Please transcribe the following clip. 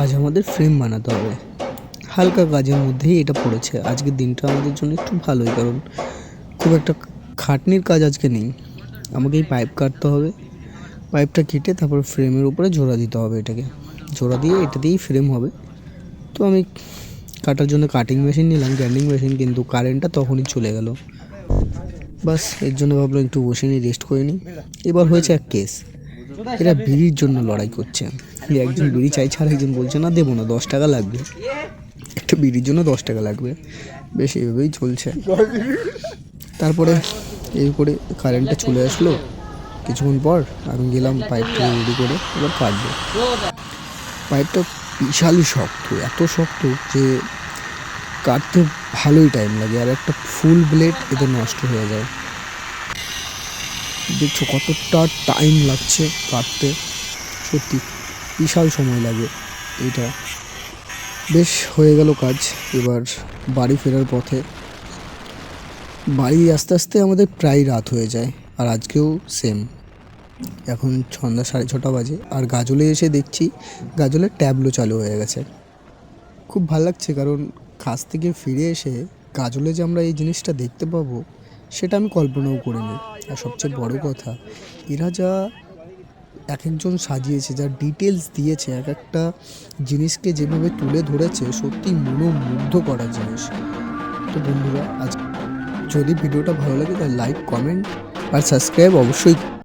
আজ আমাদের ফ্রেম বানাতে হবে। হালকা কাজের মধ্যেই এটা পড়েছে। আজকের দিনটা আমাদের জন্য একটু ভালোই, কারণ খুব একটা খাটনির কাজ আজকে নেই। আমাকে এই পাইপ কাটতে হবে, পাইপটা কেটে তারপর ফ্রেমের উপরে জোড়া দিতে হবে। এটাকে জোড়া দিয়ে এটা দিয়েই ফ্রেম হবে। তো আমি কাটার জন্য কাটিং মেশিন নিলাম, গ্রাইন্ডিং মেশিন, কিন্তু কারেন্টটা তখনই চলে গেল। বাস এর জন্য ভাবলাম একটু বসে নিই, রেস্ট করে নিই। এবার হয়েছে এক কেস, এরা বিড়ির জন্য লড়াই করছে। একজন বিড়ি চাইছে আর একজন বলছে না, দেবো না, 10 টাকা লাগবে, একটা বিড়ির জন্য 10 টাকা লাগবে। বেশ এইভাবেই চলছে। তারপরে এই করে কারেন্টটা চলে আসলো। কিছুক্ষণ পর আমি গেলাম পাইপটা রেডি করে, এবার কাটবো। পাইপটা বিশালই শক্ত, এত শক্ত যে কাটতে ভালোই টাইম লাগে, আর একটা ফুল ব্লেড এতে নষ্ট হয়ে যায়। দেখছো কতটা টাইম লাগছে কাটতে, সত্যি বিশাল সময় লাগে। এইটা বেশ হয়ে গেল কাজ। এবার বাড়ি ফেরার পথে, বাড়ি আস্তে আস্তে আমাদের প্রায় রাত হয়ে যায়। আর আজকেও সেম, এখন সন্ধ্যা 6:30 বাজে। আর গাজলে এসে দেখছি গাজলের ট্যাবলো চালু হয়ে গেছে। খুব ভালো লাগছে, কারণ কাজ থেকে ফিরে এসে গাজলে যে আমরা এই জিনিসটা দেখতে পাবো সেটা আমি কল্পনাও করিনি। আর সবচেয়ে বড় কথা, এরা যা এক একজন সাজিয়েছে, যা ডিটেলস দিয়েছে, এক একটা জিনিসকে যেভাবে তুলে ধরেছে, সত্যি মনোমুগ্ধ করার জিনিস। তো বন্ধুরা, আজ যদি ভিডিওটা ভালো লাগে তাহলে লাইক, কমেন্ট আর সাবস্ক্রাইব অবশ্যই